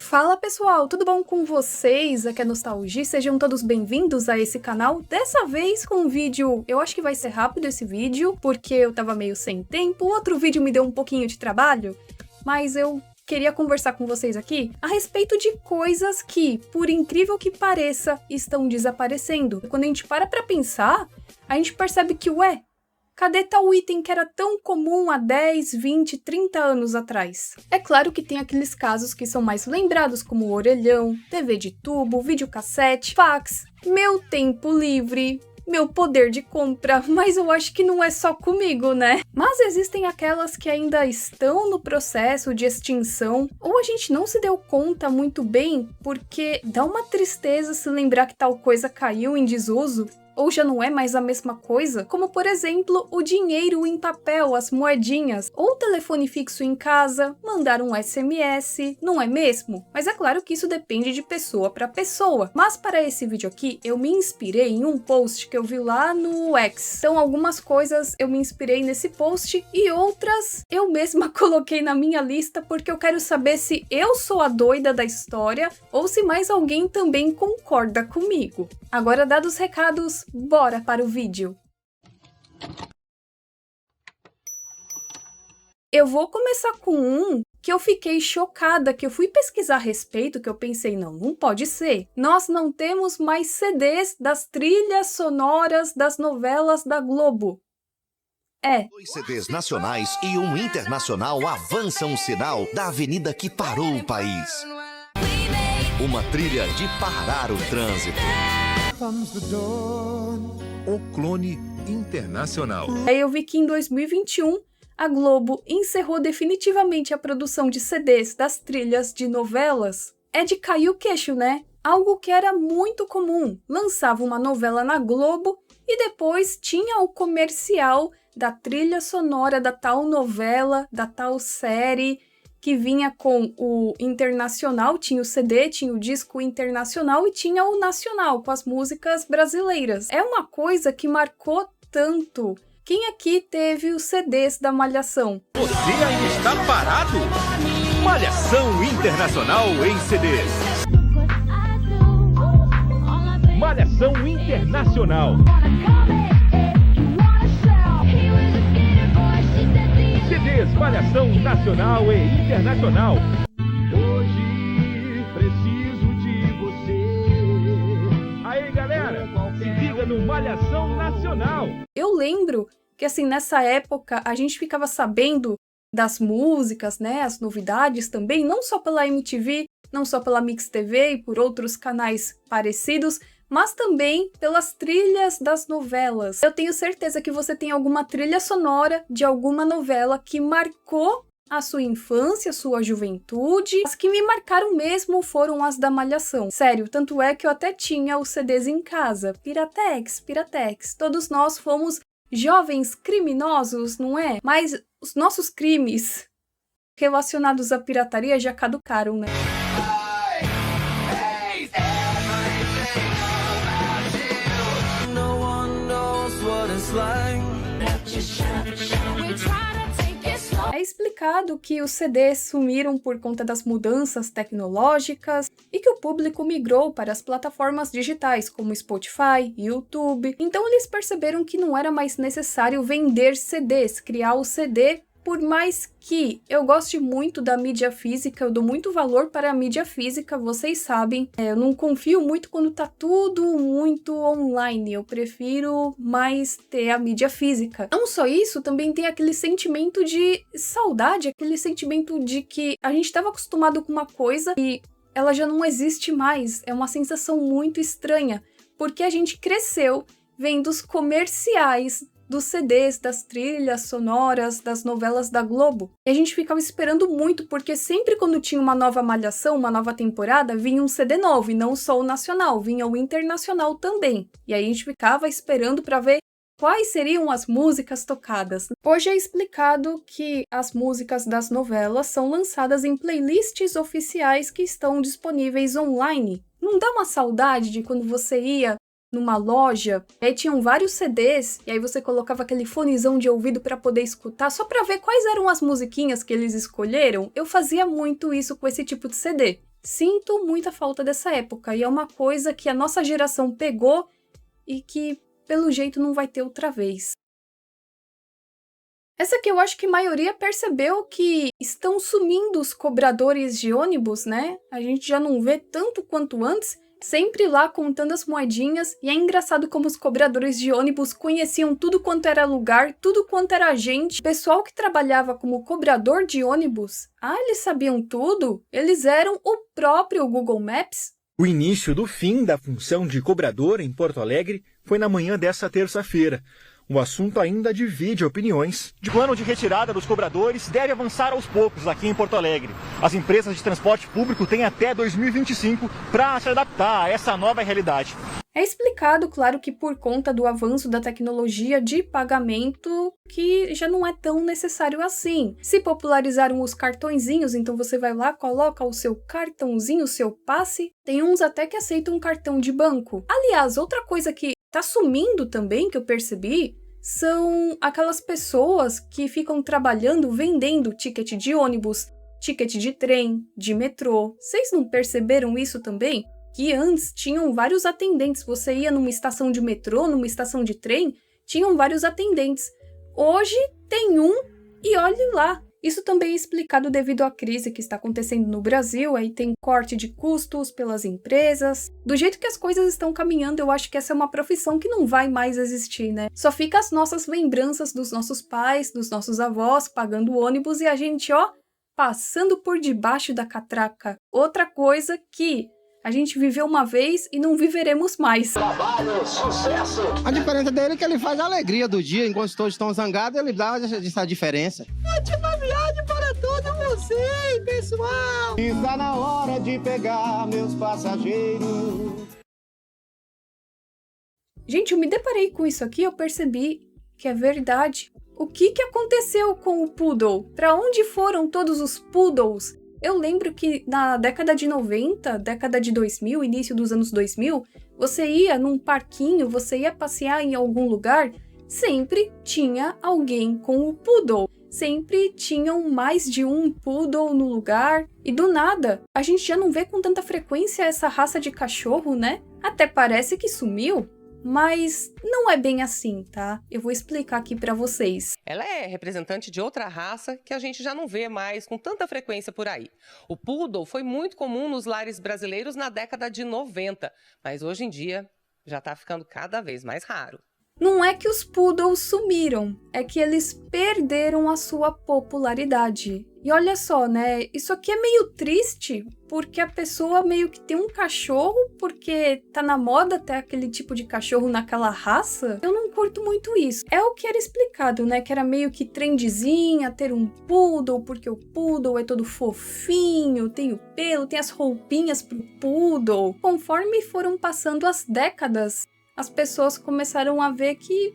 Fala pessoal, tudo bom com vocês? Aqui é Nostalgia, sejam todos bem-vindos a esse canal. Dessa vez com um vídeo, eu acho que vai ser rápido esse vídeo, porque eu tava meio sem tempo, o outro vídeo me deu um pouquinho de trabalho, mas eu queria conversar com vocês aqui a respeito de coisas que, por incrível que pareça, estão desaparecendo. Quando a gente para pra pensar, a gente percebe que, ué, cadê tal item que era tão comum há 10, 20, 30 anos atrás? É claro que tem aqueles casos que são mais lembrados, como o orelhão, TV de tubo, videocassete, fax, meu tempo livre, meu poder de compra, mas eu acho que não é só comigo, né? Mas existem aquelas que ainda estão no processo de extinção, ou a gente não se deu conta muito bem, porque dá uma tristeza se lembrar que tal coisa caiu em desuso, ou já não é mais a mesma coisa, como por exemplo o dinheiro em papel, as moedinhas, ou o telefone fixo em casa, mandar um SMS, não é mesmo? Mas é claro que isso depende de pessoa para pessoa. Mas para esse vídeo aqui, eu me inspirei em um post que eu vi lá no X. Então algumas coisas eu me inspirei nesse post e outras eu mesma coloquei na minha lista porque eu quero saber se eu sou a doida da história ou se mais alguém também concorda comigo. Agora, dados os recados, bora para o vídeo! Eu vou começar com um que eu fiquei chocada, que eu fui pesquisar a respeito, que eu pensei, não pode ser. Nós não temos mais CDs das trilhas sonoras das novelas da Globo. Dois CDs nacionais e um internacional avançam o sinal da avenida que parou o país. Uma trilha de parar o trânsito. O Clone Internacional. Aí eu vi que em 2021, a Globo encerrou definitivamente a produção de CDs das trilhas de novelas. É de cair o queixo, né? Algo que era muito comum. Lançava uma novela na Globo e depois tinha o comercial da trilha sonora da tal novela, da tal série, que vinha com o internacional, tinha o CD, tinha o disco internacional e tinha o nacional, com as músicas brasileiras. É uma coisa que marcou tanto. Quem aqui teve os CDs da Malhação? Você ainda está parado? Malhação Internacional em CDs. Malhação Internacional. CDs Malhação Nacional e Internacional. Hoje preciso de você. Aí, galera, se liga no Malhação Nacional. Eu lembro que, assim, nessa época, a gente ficava sabendo das músicas, né, as novidades também, não só pela MTV, não só pela Mix TV e por outros canais parecidos, mas também pelas trilhas das novelas. Eu tenho certeza que você tem alguma trilha sonora de alguma novela que marcou a sua infância, a sua juventude. As que me marcaram mesmo foram as da Malhação. Sério, tanto é que eu até tinha os CDs em casa. Piratex, Piratex. Todos nós fomos jovens criminosos, não é? Mas os nossos crimes relacionados à pirataria já caducaram, né? É explicado que os CDs sumiram por conta das mudanças tecnológicas e que o público migrou para as plataformas digitais como Spotify, YouTube. Então eles perceberam que não era mais necessário vender CDs, criar o CD. Por mais que eu goste muito da mídia física, eu dou muito valor para a mídia física, vocês sabem. Eu não confio muito quando tá tudo muito online, eu prefiro mais ter a mídia física. Não só isso, também tem aquele sentimento de saudade, aquele sentimento de que a gente estava acostumado com uma coisa e ela já não existe mais. É uma sensação muito estranha, porque a gente cresceu vendo os comerciais dos CDs, das trilhas sonoras, das novelas da Globo. E a gente ficava esperando muito, porque sempre quando tinha uma nova Malhação, uma nova temporada, vinha um CD novo, e não só o nacional, vinha o internacional também. E aí a gente ficava esperando para ver quais seriam as músicas tocadas. Hoje é explicado que as músicas das novelas são lançadas em playlists oficiais que estão disponíveis online. Não dá uma saudade de quando você ia numa loja, e aí tinham vários CDs, e aí você colocava aquele fonezão de ouvido para poder escutar, só para ver quais eram as musiquinhas que eles escolheram? Eu fazia muito isso com esse tipo de CD. Sinto muita falta dessa época, e é uma coisa que a nossa geração pegou e que, pelo jeito, não vai ter outra vez. Essa aqui eu acho que a maioria percebeu que estão sumindo os cobradores de ônibus, né? A gente já não vê tanto quanto antes, sempre lá contando as moedinhas, e é engraçado como os cobradores de ônibus conheciam tudo quanto era lugar, tudo quanto era gente. O pessoal que trabalhava como cobrador de ônibus, eles sabiam tudo? Eles eram o próprio Google Maps? O início do fim da função de cobrador em Porto Alegre foi na manhã desta terça-feira. O assunto ainda divide opiniões. O plano de retirada dos cobradores deve avançar aos poucos aqui em Porto Alegre. As empresas de transporte público têm até 2025 para se adaptar a essa nova realidade. É explicado, claro, que por conta do avanço da tecnologia de pagamento, que já não é tão necessário assim. Se popularizaram os cartõezinhos, então você vai lá, coloca o seu cartãozinho, o seu passe. Tem uns até que aceitam um cartão de banco. Aliás, outra coisa que tá sumindo também, que eu percebi, são aquelas pessoas que ficam trabalhando vendendo ticket de ônibus, ticket de trem, de metrô. Vocês não perceberam isso também? Que antes tinham vários atendentes. Você ia numa estação de metrô, numa estação de trem, tinham vários atendentes. Hoje tem um e olhe lá. Isso também é explicado devido à crise que está acontecendo no Brasil, aí tem corte de custos pelas empresas. Do jeito que as coisas estão caminhando, eu acho que essa é uma profissão que não vai mais existir, né? Só fica as nossas lembranças dos nossos pais, dos nossos avós, pagando ônibus e a gente, passando por debaixo da catraca. Outra coisa que a gente viveu uma vez e não viveremos mais. Trabalho, sucesso! A diferença dele é que ele faz a alegria do dia, enquanto todos estão zangados, ele dá essa diferença. Ótima viagem para todos vocês, pessoal! Está na hora de pegar meus passageiros. Gente, eu me deparei com isso aqui e eu percebi que é verdade. O que aconteceu com o poodle? Para onde foram todos os poodles? Eu lembro que na década de 90, década de 2000, início dos anos 2000, você ia num parquinho, você ia passear em algum lugar, sempre tinha alguém com o poodle. Sempre tinham mais de um poodle no lugar. E do nada, a gente já não vê com tanta frequência essa raça de cachorro, né? Até parece que sumiu. Mas não é bem assim, tá? Eu vou explicar aqui pra vocês. Ela é representante de outra raça que a gente já não vê mais com tanta frequência por aí. O poodle foi muito comum nos lares brasileiros na década de 90, mas hoje em dia já tá ficando cada vez mais raro. Não é que os poodles sumiram, é que eles perderam a sua popularidade. E olha só, né? Isso aqui é meio triste, porque a pessoa meio que tem um cachorro, porque tá na moda ter aquele tipo de cachorro naquela raça. Eu não curto muito isso. É o que era explicado, né? Que era meio que trendezinha ter um poodle, porque o poodle é todo fofinho, tem o pelo, tem as roupinhas pro poodle. Conforme foram passando as décadas, as pessoas começaram a ver que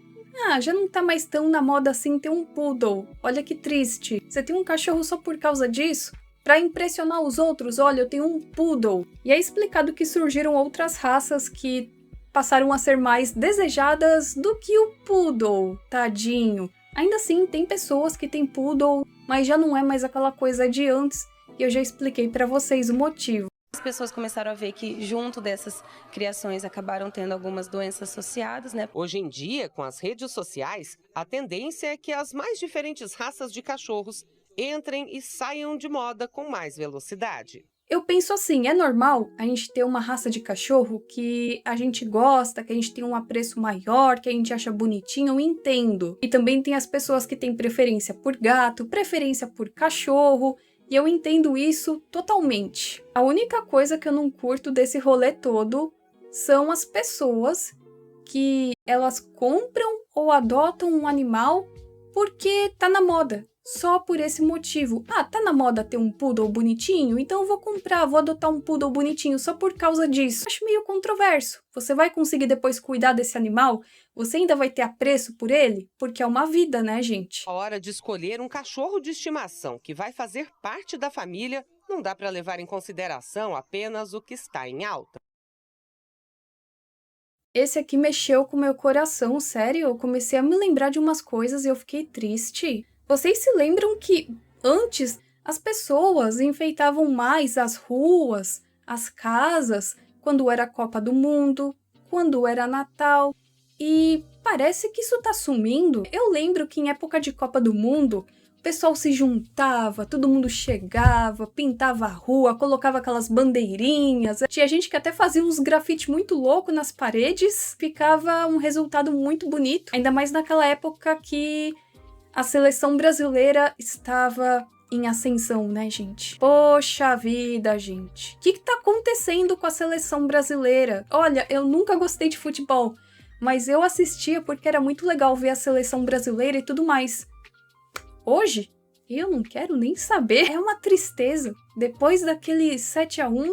já não tá mais tão na moda assim ter um poodle. Olha que triste. Você tem um cachorro só por causa disso? Pra impressionar os outros, olha, eu tenho um poodle. E é explicado que surgiram outras raças que passaram a ser mais desejadas do que o poodle, tadinho. Ainda assim, tem pessoas que têm poodle, mas já não é mais aquela coisa de antes. E eu já expliquei pra vocês o motivo. As pessoas começaram a ver que junto dessas criações acabaram tendo algumas doenças associadas, né? Hoje em dia, com as redes sociais, a tendência é que as mais diferentes raças de cachorros entrem e saiam de moda com mais velocidade. Eu penso assim, é normal a gente ter uma raça de cachorro que a gente gosta, que a gente tem um apreço maior, que a gente acha bonitinho, eu entendo. E também tem as pessoas que têm preferência por gato, preferência por cachorro, e eu entendo isso totalmente. A única coisa que eu não curto desse rolê todo são as pessoas que elas compram ou adotam um animal porque tá na moda. Só por esse motivo. Tá na moda ter um poodle bonitinho? Então eu vou comprar, vou adotar um poodle bonitinho só por causa disso. Acho meio controverso. Você vai conseguir depois cuidar desse animal? Você ainda vai ter apreço por ele? Porque é uma vida, né, gente? A hora de escolher um cachorro de estimação que vai fazer parte da família, não dá para levar em consideração apenas o que está em alta. Esse aqui mexeu com o meu coração, sério. Eu comecei a me lembrar de umas coisas e eu fiquei triste. Vocês se lembram que antes as pessoas enfeitavam mais as ruas, as casas, quando era Copa do Mundo, quando era Natal. E parece que isso tá sumindo. Eu lembro que em época de Copa do Mundo, o pessoal se juntava, todo mundo chegava, pintava a rua, colocava aquelas bandeirinhas. Tinha gente que até fazia uns grafites muito loucos nas paredes. Ficava um resultado muito bonito. Ainda mais naquela época que a seleção brasileira estava em ascensão, né, gente? Poxa vida, gente. O que tá acontecendo com a seleção brasileira? Olha, eu nunca gostei de futebol, mas eu assistia porque era muito legal ver a seleção brasileira e tudo mais. Hoje, eu não quero nem saber. É uma tristeza. Depois daquele 7-1,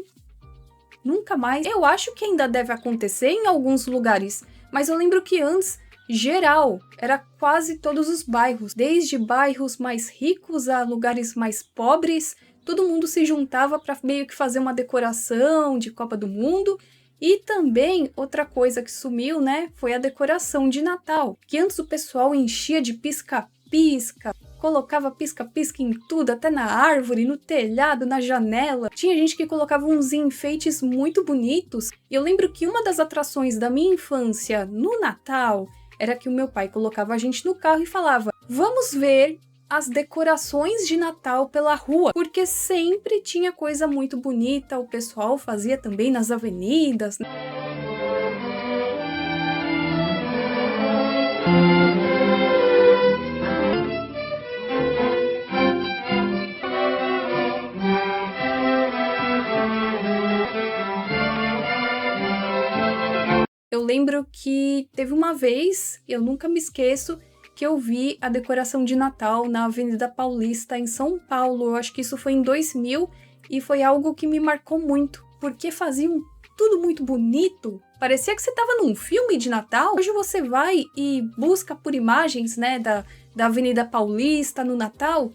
nunca mais. Eu acho que ainda deve acontecer em alguns lugares, mas eu lembro que antes, geral, era quase todos os bairros, desde bairros mais ricos a lugares mais pobres, todo mundo se juntava para meio que fazer uma decoração de Copa do Mundo. E também, outra coisa que sumiu, né, foi a decoração de Natal, que antes o pessoal enchia de pisca-pisca, colocava pisca-pisca em tudo, até na árvore, no telhado, na janela. Tinha gente que colocava uns enfeites muito bonitos. E eu lembro que uma das atrações da minha infância no Natal era que o meu pai colocava a gente no carro e falava: vamos ver as decorações de Natal pela rua, porque sempre tinha coisa muito bonita, o pessoal fazia também nas avenidas. Eu lembro que teve uma vez, eu nunca me esqueço, que eu vi a decoração de Natal na Avenida Paulista, em São Paulo. Eu acho que isso foi em 2000 e foi algo que me marcou muito, porque faziam tudo muito bonito. Parecia que você estava num filme de Natal. Hoje você vai e busca por imagens, né, da Avenida Paulista no Natal.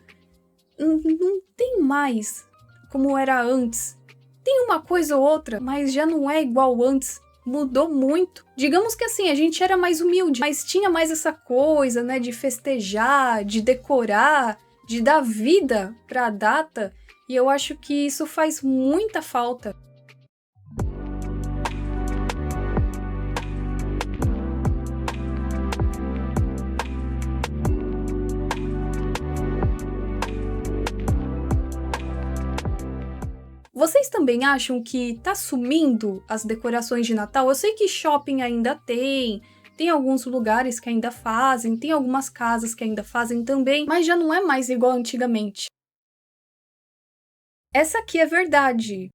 Não tem mais como era antes. Tem uma coisa ou outra, mas já não é igual antes. Mudou muito. Digamos que assim, a gente era mais humilde, mas tinha mais essa coisa, né, de festejar, de decorar, de dar vida para a data, e eu acho que isso faz muita falta. Vocês também acham que tá sumindo as decorações de Natal? Eu sei que shopping ainda tem alguns lugares que ainda fazem, tem algumas casas que ainda fazem também, mas já não é mais igual antigamente. Essa aqui é verdade.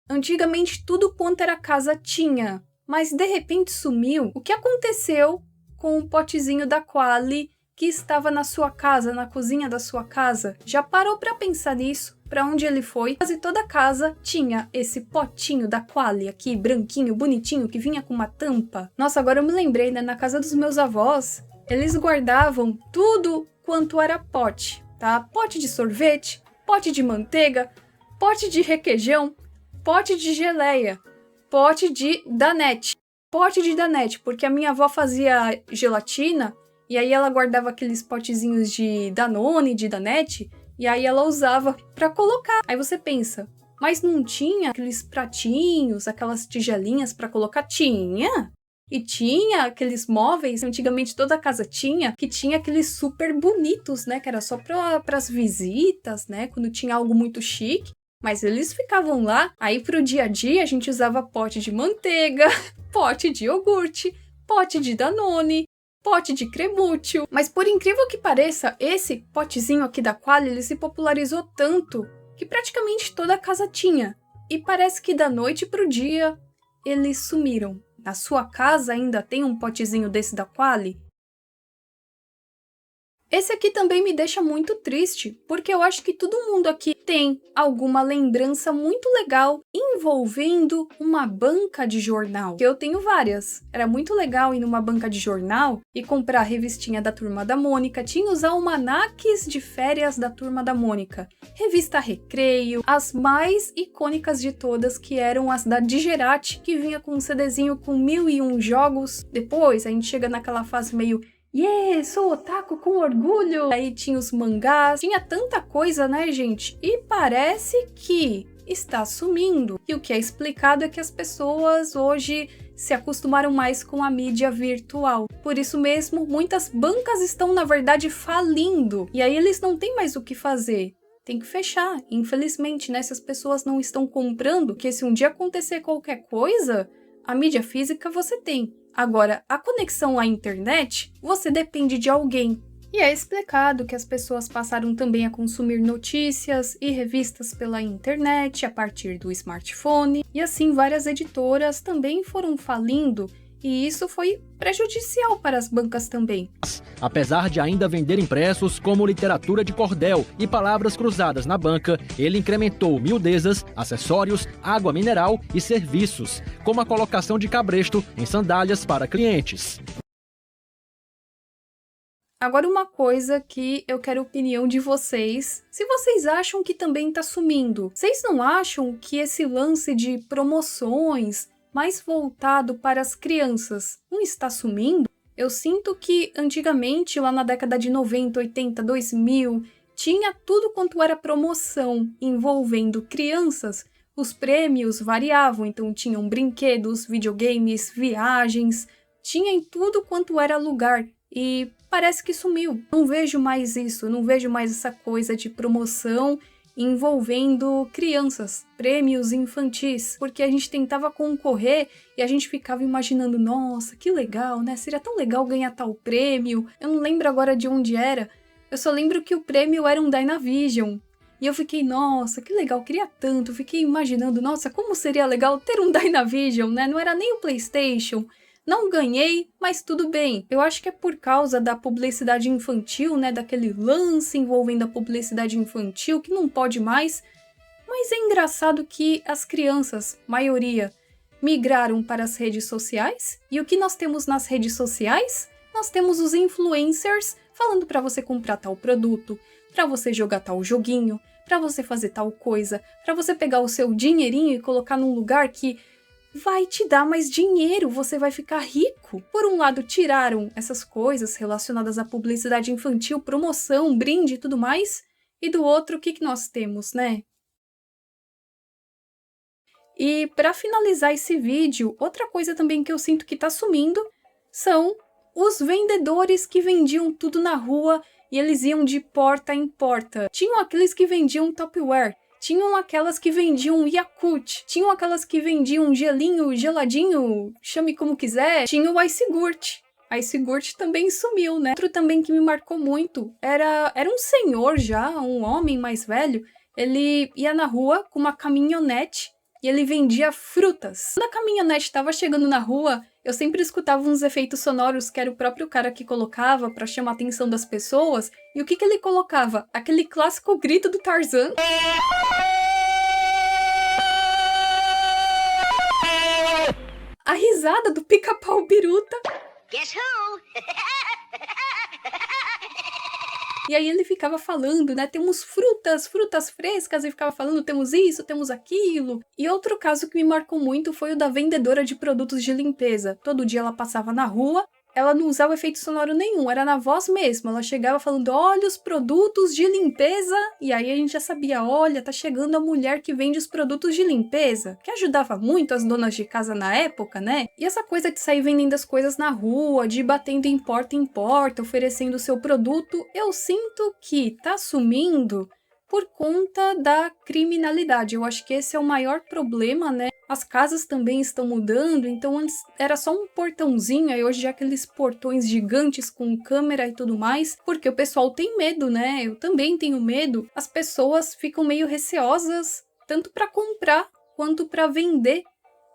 Antigamente tudo quanto era casa tinha, mas de repente sumiu. O que aconteceu com o potezinho da Qualy que estava na sua casa, na cozinha da sua casa? Já parou pra pensar nisso? Pra onde ele foi? Quase toda casa tinha esse potinho da Qualy aqui, branquinho, bonitinho, que vinha com uma tampa. Nossa, agora eu me lembrei, né? Na casa dos meus avós, eles guardavam tudo quanto era pote, tá? Pote de sorvete, pote de manteiga, pote de requeijão, pote de geleia, pote de danete. Pote de danete, porque a minha avó fazia gelatina e aí ela guardava aqueles potezinhos de Danone, de danete, e aí ela usava pra colocar. Aí você pensa, mas não tinha aqueles pratinhos, aquelas tigelinhas pra colocar? Tinha! E tinha aqueles móveis, antigamente toda casa tinha, que tinha aqueles super bonitos, né? Que era só pras visitas, né? Quando tinha algo muito chique. Mas eles ficavam lá. Aí pro dia a dia a gente usava pote de manteiga, pote de iogurte, pote de Danone, pote de cremútil. Mas por incrível que pareça, esse potezinho aqui da Qualy, ele se popularizou tanto que praticamente toda a casa tinha. E parece que da noite pro dia eles sumiram. Na sua casa ainda tem um potezinho desse da Qualy? Esse aqui também me deixa muito triste, porque eu acho que todo mundo aqui tem alguma lembrança muito legal envolvendo uma banca de jornal. Que eu tenho várias. Era muito legal ir numa banca de jornal e comprar a revistinha da Turma da Mônica. Tinha os almanaques de férias da Turma da Mônica. Revista Recreio, as mais icônicas de todas, que eram as da Digerati, que vinha com um CDzinho com 1001 jogos. Depois a gente chega naquela fase meio... Yeah, sou otaku com orgulho! Aí tinha os mangás, tinha tanta coisa, né, gente? E parece que está sumindo. E o que é explicado é que as pessoas hoje se acostumaram mais com a mídia virtual. Por isso mesmo, muitas bancas estão, na verdade, falindo. E aí eles não têm mais o que fazer. Tem que fechar. Infelizmente, né? Se as pessoas não estão comprando, porque se um dia acontecer qualquer coisa, a mídia física você tem. Agora, a conexão à internet, você depende de alguém. E é explicado que as pessoas passaram também a consumir notícias e revistas pela internet a partir do smartphone, e assim várias editoras também foram falindo, e isso foi prejudicial para as bancas também. Apesar de ainda vender impressos como literatura de cordel e palavras cruzadas na banca, ele incrementou miudezas, acessórios, água mineral e serviços, como a colocação de cabresto em sandálias para clientes. Agora uma coisa que eu quero a opinião de vocês, se vocês acham que também está sumindo. Vocês não acham que esse lance de promoções mais voltado para as crianças não está sumindo? Eu sinto que antigamente, lá na década de 90, 80, 2000, tinha tudo quanto era promoção envolvendo crianças. Os prêmios variavam, então tinham brinquedos, videogames, viagens, tinha em tudo quanto era lugar. E parece que sumiu. Não vejo mais isso, não vejo mais essa coisa de promoção envolvendo crianças, prêmios infantis, porque a gente tentava concorrer e a gente ficava imaginando, nossa, que legal, né? Seria tão legal ganhar tal prêmio. Eu não lembro agora de onde era, eu só lembro que o prêmio era um Dynavision. E eu fiquei, nossa, que legal, queria tanto. Eu fiquei imaginando, nossa, como seria legal ter um Dynavision, né? Não era nem o PlayStation. Não ganhei, mas tudo bem. Eu acho que é por causa da publicidade infantil, né? Daquele lance envolvendo a publicidade infantil, que não pode mais. Mas é engraçado que as crianças, maioria, migraram para as redes sociais. E o que nós temos nas redes sociais? Nós temos os influencers falando para você comprar tal produto, para você jogar tal joguinho, para você fazer tal coisa, para você pegar o seu dinheirinho e colocar num lugar que vai te dar mais dinheiro, você vai ficar rico. Por um lado, tiraram essas coisas relacionadas à publicidade infantil, promoção, brinde e tudo mais, e do outro, o que nós temos, né? E para finalizar esse vídeo, outra coisa também que eu sinto que tá sumindo são os vendedores que vendiam tudo na rua e eles iam de porta em porta. Tinham aqueles que vendiam Tupperware, tinham aquelas que vendiam Yakult, tinham aquelas que vendiam gelinho, geladinho, chame como quiser, tinha o Icegurt. A Icegurt também sumiu, né? Outro também que me marcou muito era um senhor já, um homem mais velho, ele ia na rua com uma caminhonete e ele vendia frutas. Quando a caminhonete estava chegando na rua, eu sempre escutava uns efeitos sonoros que era o próprio cara que colocava para chamar a atenção das pessoas. E o que ele colocava? Aquele clássico grito do Tarzan. A risada do Pica-Pau Biruta. Guess who? E aí ele ficava falando, né, temos frutas frescas, e ficava falando, temos isso, temos aquilo. E outro caso que me marcou muito foi o da vendedora de produtos de limpeza. Todo dia ela passava na rua, ela não usava efeito sonoro nenhum, era na voz mesmo. Ela chegava falando, olha os produtos de limpeza, e aí a gente já sabia, olha, tá chegando a mulher que vende os produtos de limpeza, que ajudava muito as donas de casa na época, né? E essa coisa de sair vendendo as coisas na rua, de ir batendo em porta, oferecendo o seu produto, eu sinto que tá sumindo por conta da criminalidade. Eu acho que esse é o maior problema, né? As casas também estão mudando, então antes era só um portãozinho, aí hoje já aqueles portões gigantes com câmera e tudo mais, porque o pessoal tem medo, né? Eu também tenho medo. As pessoas ficam meio receosas, tanto para comprar quanto para vender.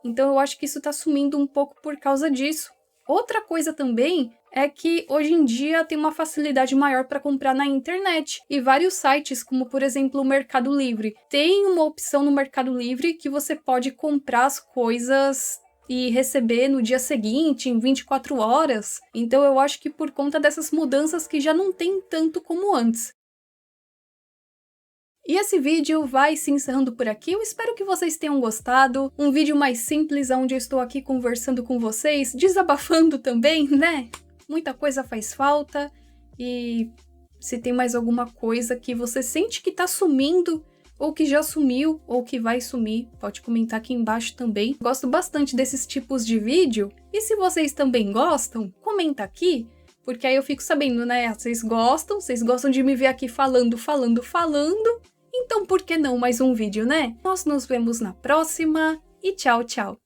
Então eu acho que isso tá sumindo um pouco por causa disso. Outra coisa também é que hoje em dia tem uma facilidade maior para comprar na internet. E vários sites, como por exemplo o Mercado Livre, tem uma opção no Mercado Livre que você pode comprar as coisas e receber no dia seguinte, em 24 horas. Então eu acho que por conta dessas mudanças que já não tem tanto como antes. E esse vídeo vai se encerrando por aqui, eu espero que vocês tenham gostado. Um vídeo mais simples, onde eu estou aqui conversando com vocês, desabafando também, né? Muita coisa faz falta, e se tem mais alguma coisa que você sente que tá sumindo, ou que já sumiu, ou que vai sumir. Pode comentar aqui embaixo também. Gosto bastante desses tipos de vídeo. E se vocês também gostam, comenta aqui, porque aí eu fico sabendo, né? Vocês gostam de me ver aqui falando. Então por que não mais um vídeo, né? Nós nos vemos na próxima e tchau, tchau!